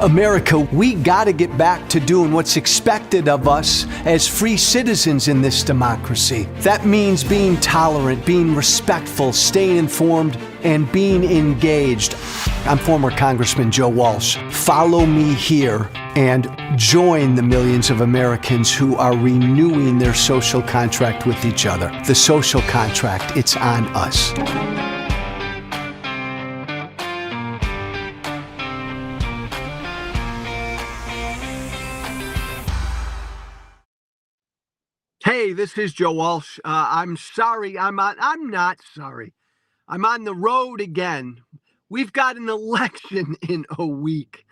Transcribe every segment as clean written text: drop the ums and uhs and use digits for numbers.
America, we gotta get back to doing what's expected of us as free citizens in this democracy. That means being tolerant, being respectful, staying informed, and being engaged. I'm former Congressman Joe Walsh. Follow me here and join the millions of Americans who are renewing their social contract with each other. The social contract, it's on us. Hey, this is Joe Walsh. I'm sorry. I'm not sorry. I'm on the road again. We've got an election in a week.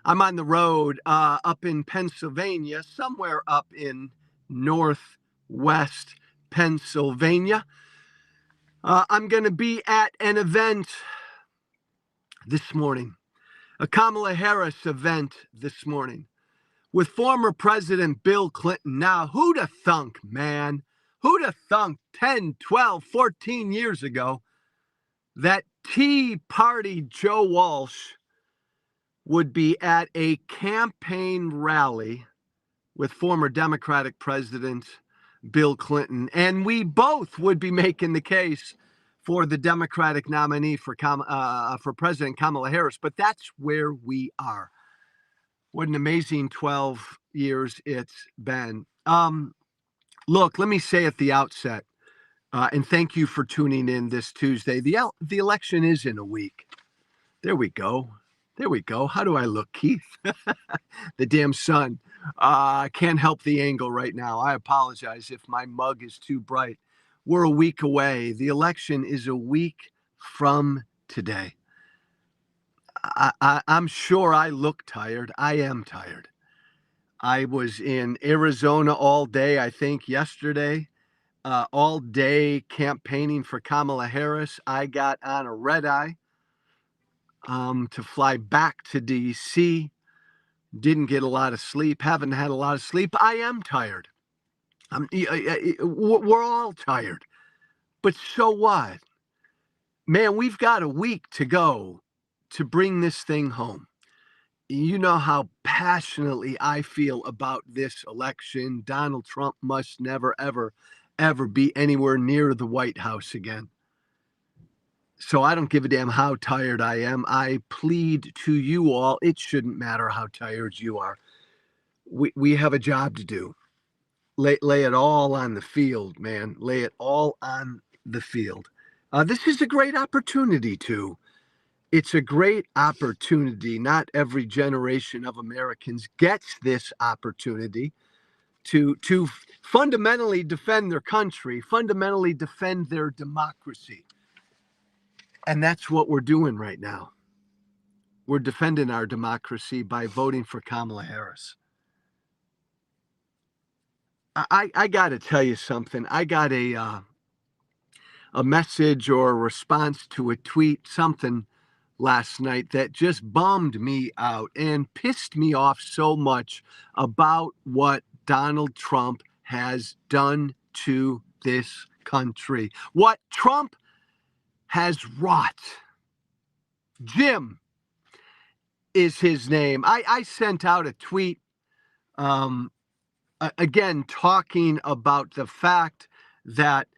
I'm on the road up in Pennsylvania, somewhere up in northwest Pennsylvania. I'm going to be at an event this morning, a Kamala Harris event this morning, with former President Bill Clinton. Now, who'd have thunk, man? Who'd have thunk 10, 12, 14 years ago that Tea Party Joe Walsh would be at a campaign rally with former Democratic President Bill Clinton, and we both would be making the case for the Democratic nominee for President Kamala Harris. But that's where we are. What an amazing 12 years it's been. Look, let me say at the outset, and thank you for tuning in this Tuesday. The election is in a week. There we go. There we go. How do I look, Keith? The damn sun. I can't help the angle right now. I apologize if my mug is too bright. We're a week away. The election is a week from today. I'm sure I look tired. I am tired. I was in Arizona all day, I think yesterday, all day campaigning for Kamala Harris. I got on a red eye to fly back to D.C. Didn't get a lot of sleep. Haven't had a lot of sleep. I am tired. We're all tired. But so what? Man, we've got a week to go to bring this thing home. You know how passionately I feel about this election. Donald Trump must never, ever, ever be anywhere near the White House again. So I don't give a damn how tired I am. I plead to you all, it shouldn't matter how tired you are. We have a job to do. Lay it all on the field, man. Lay it all on the field. This is a great opportunity too. It's a great opportunity. Not every generation of Americans gets this opportunity to fundamentally defend their country, fundamentally defend their democracy. And that's what we're doing right now. We're defending our democracy by voting for Kamala Harris. I got to tell you something. I got a message or a response to a tweet, something last night that just bummed me out and pissed me off so much about what Donald Trump has done to this country. What Trump has wrought. Jim is his name. I sent out a tweet again talking about the fact that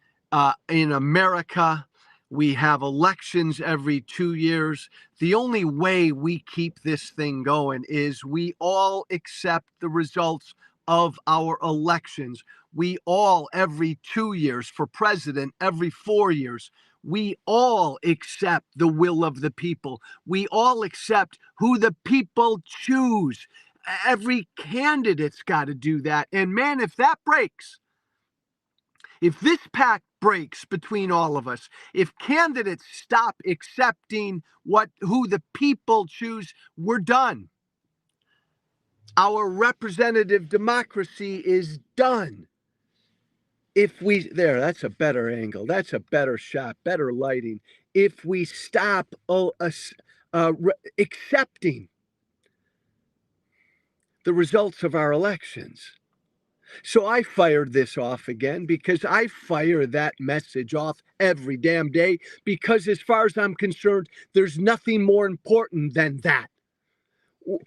in America, we have elections every 2 years. The only way we keep this thing going is we all accept the results of our elections. We all, every 2 years, for president, every 4 years, we all accept the will of the people. We all accept who the people choose. Every candidate's got to do that. And man, if that breaks, if this pact breaks between all of us, if candidates stop accepting who the people choose, we're done. Our representative democracy is done. That's a better angle. That's a better shot, better lighting. If we stop accepting the results of our elections. So I fired this off again because I fire that message off every damn day because as far as I'm concerned, there's nothing more important than that.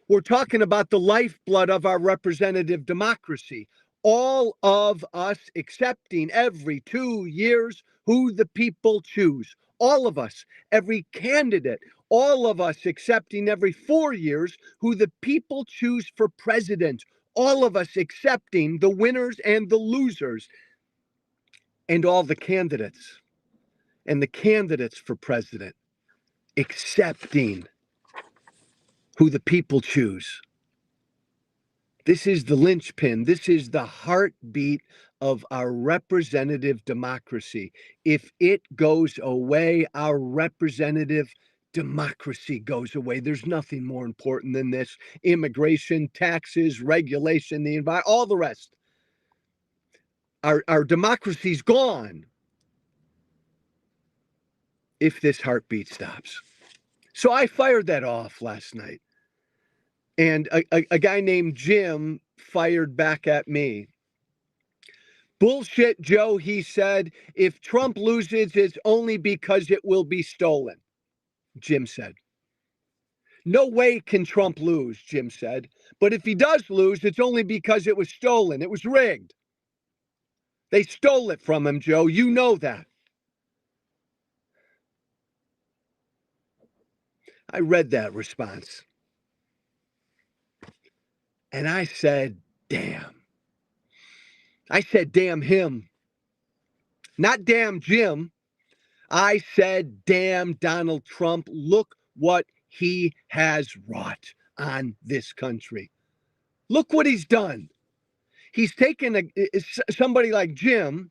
We're talking about the lifeblood of our representative democracy. All of us accepting every 2 years who the people choose. All of us, every candidate, all of us accepting every 4 years who the people choose for president. All of us accepting the winners and the losers and all the candidates and the candidates for president accepting who the people choose. This is the linchpin. This is the heartbeat of our representative democracy. If it goes away, our representative democracy goes away. There's nothing more important than this. Immigration, taxes, regulation, the environment, all the rest. Our democracy's gone if this heartbeat stops. So I fired that off last night. And a guy named Jim fired back at me. Bullshit, Joe, he said. If Trump loses, it's only because it will be stolen, Jim said. No way can Trump lose, Jim said. But if he does lose, it's only because it was stolen. It was rigged. They stole it from him, Joe. You know that. I read that response. And I said, damn. I said, damn him. Not damn Jim. I said, damn Donald Trump. Look what he has wrought on this country. Look what he's done. He's taken somebody like Jim.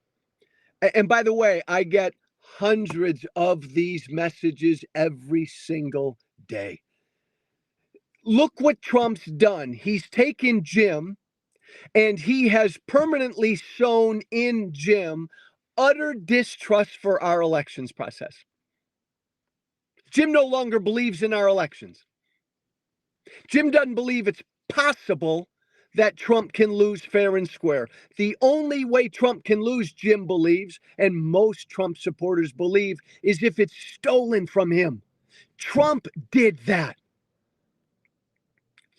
And by the way, I get hundreds of these messages every single day. Look what Trump's done. He's taken Jim and he has permanently sown in Jim utter distrust for our elections process. Jim no longer believes in our elections. Jim doesn't believe it's possible that Trump can lose fair and square. The only way Trump can lose, Jim believes, and most Trump supporters believe, is if it's stolen from him. Trump did that.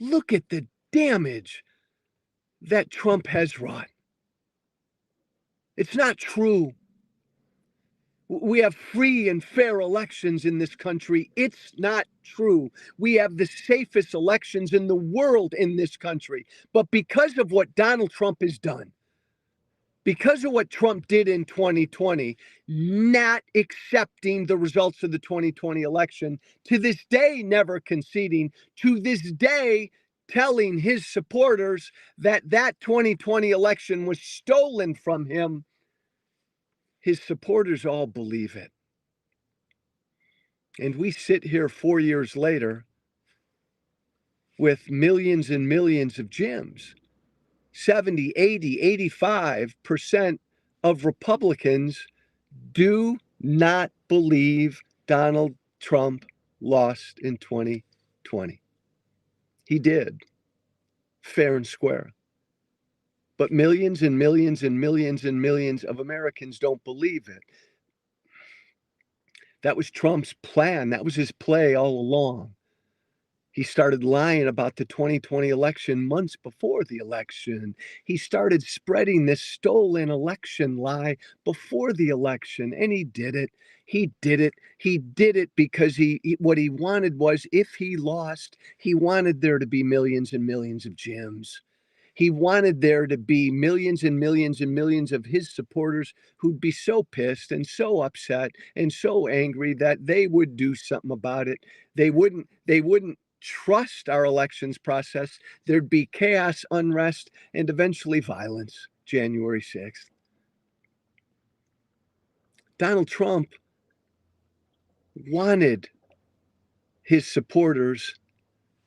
Look at the damage that Trump has wrought. It's not true. We have free and fair elections in this country. It's not true. We have the safest elections in the world in this country. But because of what Donald Trump has done, because of what Trump did in 2020, not accepting the results of the 2020 election, to this day never conceding, to this day telling his supporters that that 2020 election was stolen from him, his supporters all believe it. And we sit here 4 years later with millions and millions of Jims. 70, 80, 85% of Republicans do not believe Donald Trump lost in 2020. He did, fair and square. But millions and millions and millions and millions of Americans don't believe it. That was Trump's plan. That was his play all along. He started lying about the 2020 election months before the election. He started spreading this stolen election lie before the election, and he did it. He did it. He did it because what he wanted was, if he lost, he wanted there to be millions and millions of Jims. He wanted there to be millions and millions and millions of his supporters who'd be so pissed and so upset and so angry that they would do something about it. They wouldn't trust our elections process. There'd be chaos, unrest, and eventually violence, January 6th. Donald Trump wanted his supporters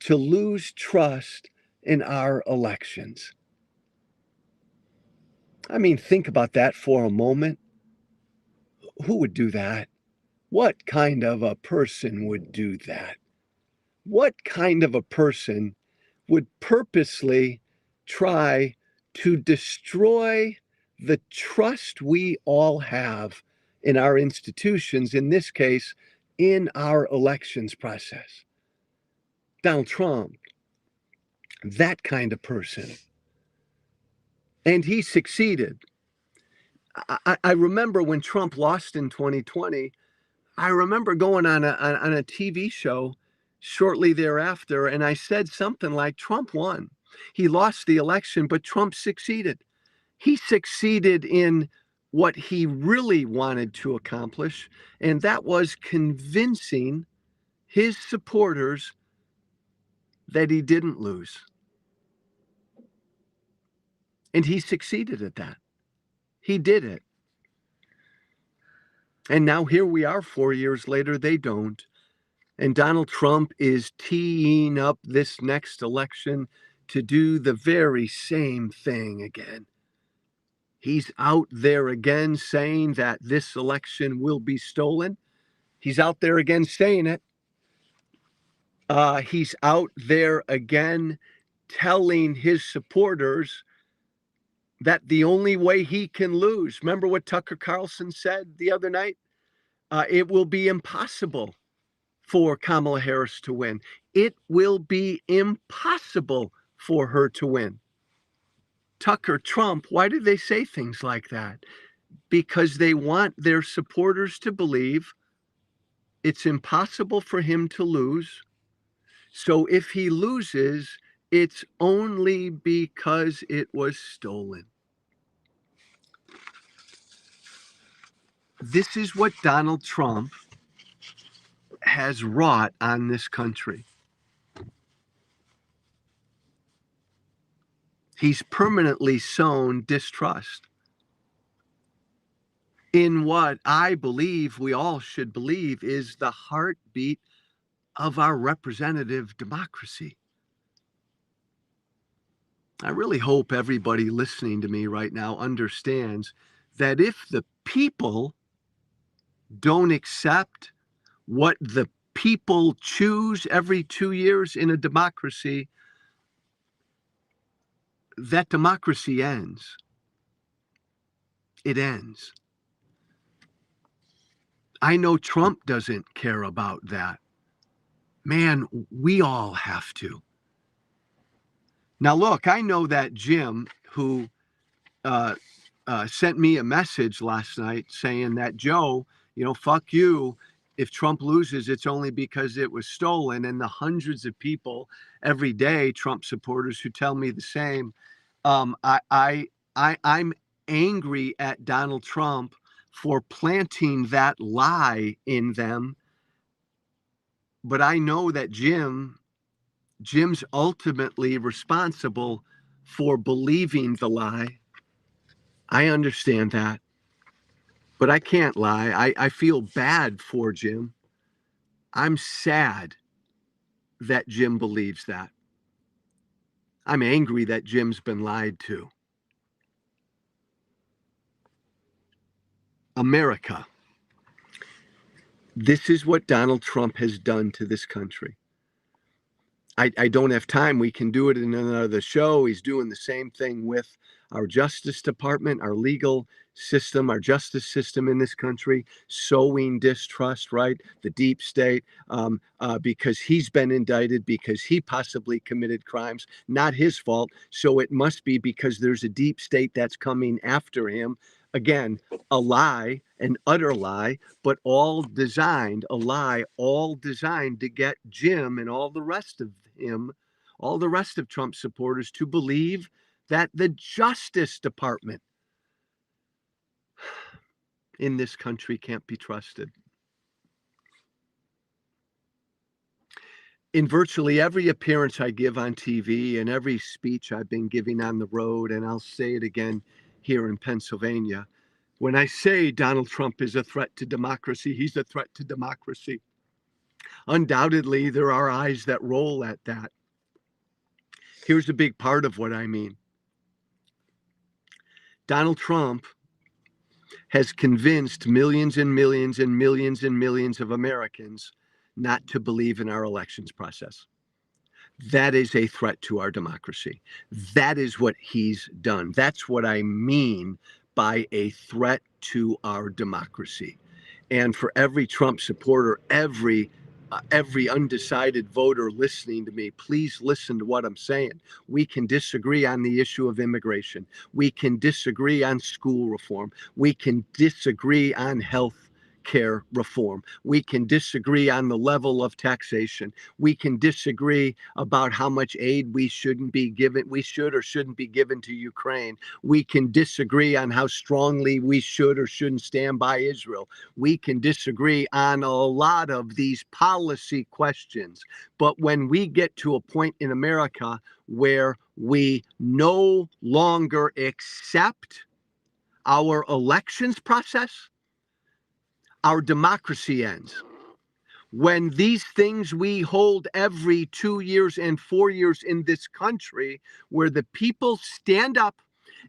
to lose trust in our elections. I mean, think about that for a moment. Who would do that? What kind of a person would do that? What kind of a person would purposely try to destroy the trust we all have in our institutions, in this case, in our elections process? Donald Trump. That kind of person. And he succeeded. I remember when Trump lost in 2020, I remember going on a TV show shortly thereafter, and I said something like, Trump won. He lost the election, but Trump succeeded. He succeeded in what he really wanted to accomplish, and that was convincing his supporters that he didn't lose. And he succeeded at that. He did it. And now here we are 4 years later, they don't. And Donald Trump is teeing up this next election to do the very same thing again. He's out there again saying that this election will be stolen. He's out there again saying it. He's out there again telling his supporters that the only way he can lose. Remember what Tucker Carlson said the other night? It will be impossible for Kamala Harris to win. It will be impossible for her to win. Tucker, Trump, why do they say things like that? Because they want their supporters to believe it's impossible for him to lose. So if he loses, it's only because it was stolen. This is what Donald Trump has wrought on this country. He's permanently sown distrust in what I believe we all should believe is the heartbeat of our representative democracy. I really hope everybody listening to me right now understands that if the people don't accept what the people choose every 2 years in a democracy, that democracy ends. It ends. I know Trump doesn't care about that. Man, we all have to. Now, look, I know that Jim, who sent me a message last night saying that, Joe, fuck you. If Trump loses, it's only because it was stolen. And the hundreds of people every day, Trump supporters, who tell me the same. I'm angry at Donald Trump for planting that lie in them. But I know that Jim's ultimately responsible for believing the lie. I understand that. But I can't lie. I feel bad for Jim. I'm sad that Jim believes that. I'm angry that Jim's been lied to. America. This is what Donald Trump has done to this country. I don't have time. We can do it in another show. He's doing the same thing with our Justice Department, our legal system, our justice system in this country, sowing distrust, right? The deep state, because he's been indicted, because he possibly committed crimes, not his fault. So it must be because there's a deep state that's coming after him. Again, a lie, an utter lie, but all designed, a lie, all designed to get Jim and all the rest of him, all the rest of Trump supporters to believe that the Justice Department in this country can't be trusted. In virtually every appearance I give on TV and every speech I've been giving on the road, and I'll say it again here in Pennsylvania, when I say Donald Trump is a threat to democracy, he's a threat to democracy. Undoubtedly, there are eyes that roll at that. Here's a big part of what I mean. Donald Trump has convinced millions and millions and millions and millions of Americans not to believe in our elections process. That is a threat to our democracy. That is what he's done. That's what I mean by a threat to our democracy. And for every Trump supporter, every every undecided voter listening to me, please listen to what I'm saying. We can disagree on the issue of immigration. We can disagree on school reform. We can disagree on health care reform. We can disagree on the level of taxation. We can disagree about how much aid we should or shouldn't be given to Ukraine. We can disagree on how strongly we should or shouldn't stand by Israel. We can disagree on a lot of these policy questions. But when we get to a point in America where we no longer accept our elections process, our democracy ends. When these things we hold every 2 years and 4 years in this country, where the people stand up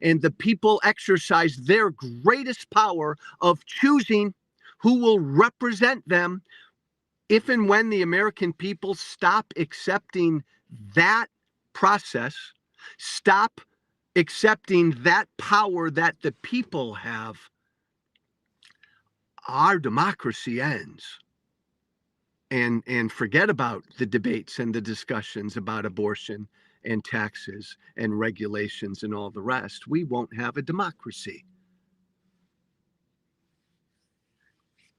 and the people exercise their greatest power of choosing who will represent them, if and when the American people stop accepting that process, stop accepting that power that the people have, our democracy ends. And forget about the debates and the discussions about abortion and taxes and regulations and all the rest. We won't have a democracy.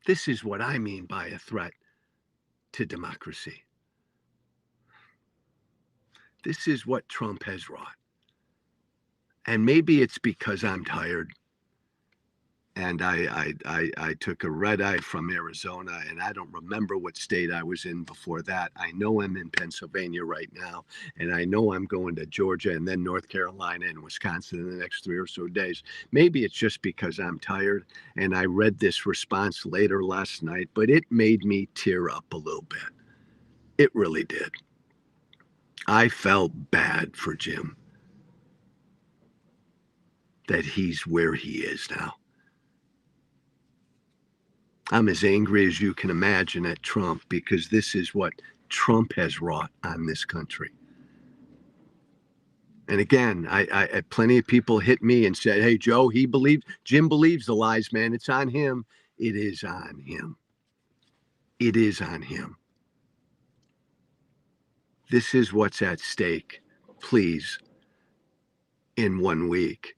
This is what I mean by a threat to democracy. This is what Trump has wrought. And maybe it's because I'm tired. And I took a red eye from Arizona, and I don't remember what state I was in before that. I know I'm in Pennsylvania right now, and I know I'm going to Georgia and then North Carolina and Wisconsin in the next 3 or so days. Maybe it's just because I'm tired, and I read this response later last night, but it made me tear up a little bit. It really did. I felt bad for Jim that he's where he is now. I'm as angry as you can imagine at Trump, because this is what Trump has wrought on this country. And again, I plenty of people hit me and said, hey, Joe, Jim believes the lies, man. It's on him. It is on him. It is on him. This is what's at stake. Please, in 1 week,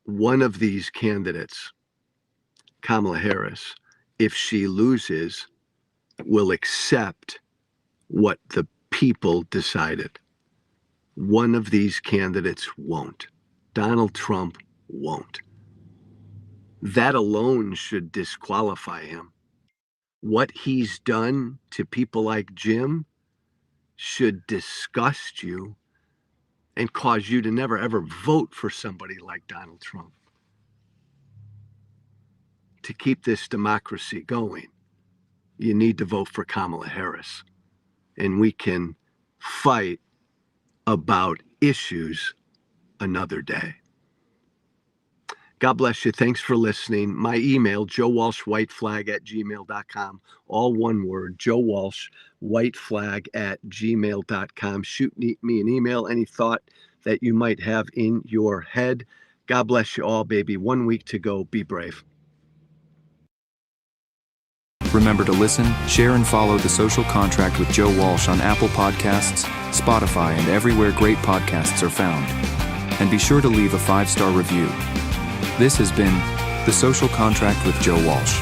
one of these candidates, Kamala Harris, if she loses, will accept what the people decided. One of these candidates won't. Donald Trump won't. That alone should disqualify him. What he's done to people like Jim should disgust you and cause you to never ever vote for somebody like Donald Trump. To keep this democracy going, you need to vote for Kamala Harris. And we can fight about issues another day. God bless you. Thanks for listening. My email, joewalshwhiteflag@gmail.com. All one word, joewalshwhiteflag@gmail.com. Shoot me an email, any thought that you might have in your head. God bless you all, baby. 1 week to go. Be brave. Remember to listen, share, and follow The Social Contract with Joe Walsh on Apple Podcasts, Spotify, and everywhere great podcasts are found. And be sure to leave a 5-star review. This has been The Social Contract with Joe Walsh.